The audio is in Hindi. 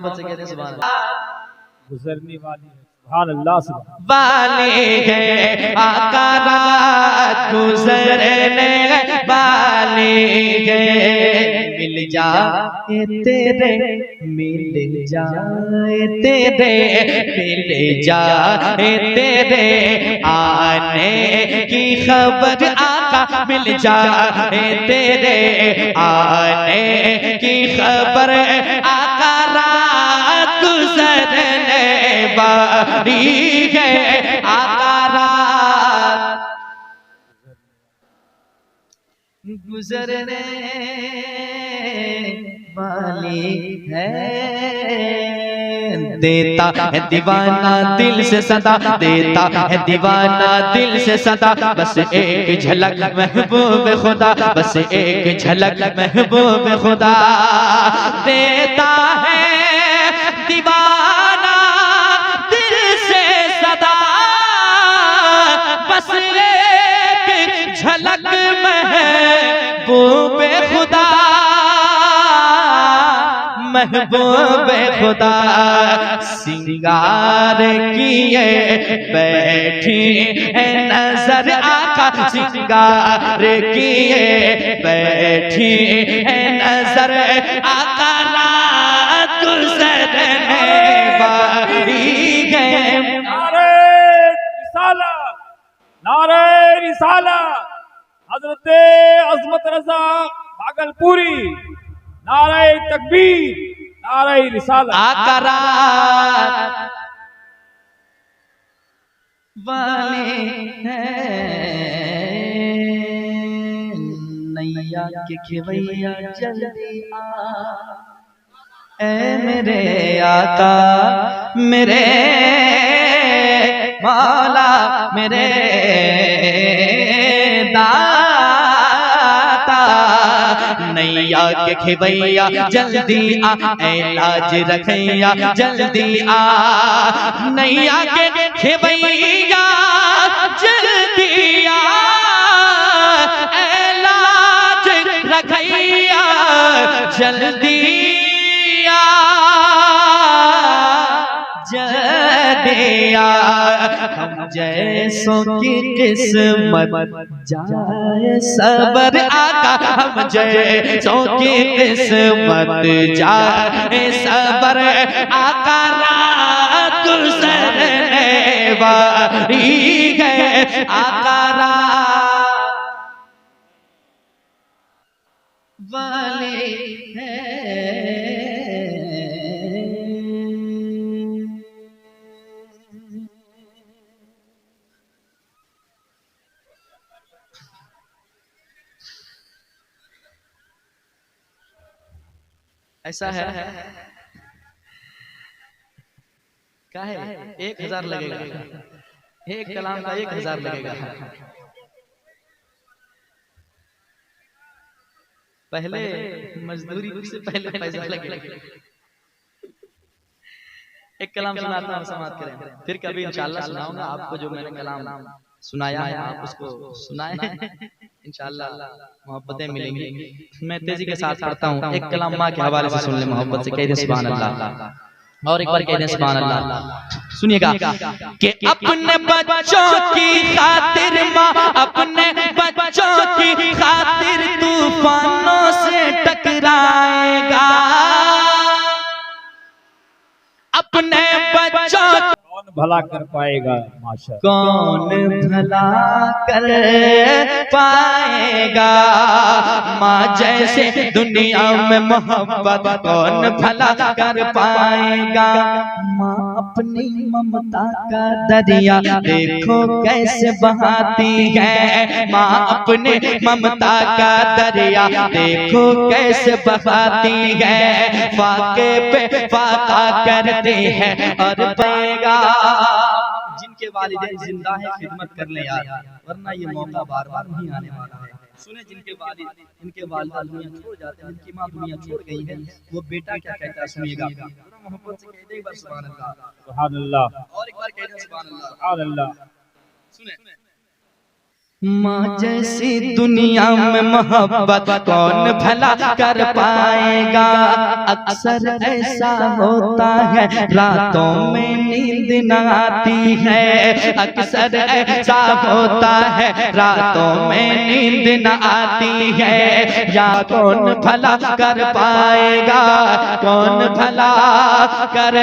मोहब्बत से कहते हैं सुभान अल्लाह। गुजरने वाली है, सुभान अल्लाह, सुभान वाले है आका रात गुजरने वाले है, मिल जाए तेरे, मिल जाए तेरे, मिल जाए तेरे आने की खबर आका, मिल जाए तेरे आने की खबर आका रात गुजरने वाली है, आका रात गुजरने वाली है। देता है दीवाना दिल से सदा, देता है दीवाना दिल से सदा, बस एक झलक महबूब खुदा, बस एक झलक महबूब खुदा। देता है दीवाना दिल से सदा, बस एक झलक महबूब खुदा, महबूब खुदा। सिंगार किए बैठी है नजर आका, सिंगार किए बैठी है नजर आका रात गुजरने वाली है। नारे रिसालत, नारे रिसालत, हजरत अजमत रजा भागलपुरी, नारे तकबीर, नारे रिसालत। आका रात वाले हैं, नैया के खेवैया जल्दी आ, ऐ मेरे आका मेरे मौला मेरे दाता, नैया के खेवैया जल्दी आ, ऐ लाज रखैया जल्दी आ, नैया के खेवैया जल्दी आ, ऐ लाज रखैया जल्दी आ, जल्दी आ। हम जैसों की किस्मत जाए सबर आका, हम जैसों की किस्मत जाए सबर आका रात गुजरने वाली है, आका रात वाले हैं। ऐसा है क्या है, 1000 लगेगा, एक कलाम का 1000 लगेगा। पहले मजदूरी से पहले पैसा लगेगा। एक कलाम सुनाता हूँ, समाप्त करें, फिर कभी इंशाल्लाह सुनाऊंगा आपको जो मैंने कलाम सुनाया है, आप उसको सुनाए इंशाल्लाह मोहब्बतें मिलेंगी। मैं तेजी के साथ पढ़ता हूँ, एक कलाम माँ के हवाले से सुन ले मोहब्बत से, कह दे सुभान अल्लाह, और एक बार कह दे सुभान अल्लाह। सुनिएगा कि अपने बच्चों की खातिर माँ, अपने बच्चों की खातिर तूफानों से टकराएगा, अपने बच्चों कौन भला कर पाएगा, माशा कौन भला कर पाएगा, माँ जैसे दुनिया में मोहब्बत कौन भला कर पाएगा। माँ अपनी ममता का दरिया देखो कैसे बहाती है, माँ अपने ममता का दरिया देखो कैसे बहाती है, फाके पे फाका करते हैं और पाएगा। जिनके वालिदैन जिंदा है खिदमत कर ले यार, वरना ये मौका बार बार नहीं आने वाला है। सुने जिनके वालिद इनके वालिदा दुनिया छोड़ जाते हैं, जिनकी माँ दुनिया छोड़ गई है, वो बेटा क्या कहता है सुनिएगा। मोहब्बत से कह दे एक बार सुभान अल्लाह, सुभान अल्लाह, और एक बार कह दे सुभान अल्लाह, सुभान अल्लाह। सुने माँ जैसी दुनिया में मोहब्बत कौन भला कर पाएगा। अक्सर ऐसा होता है रातों में नींद न आती है, अक्सर ऐसा होता है रातों में नींद न आती है। या कौन भला कर पाएगा, कौन भला कर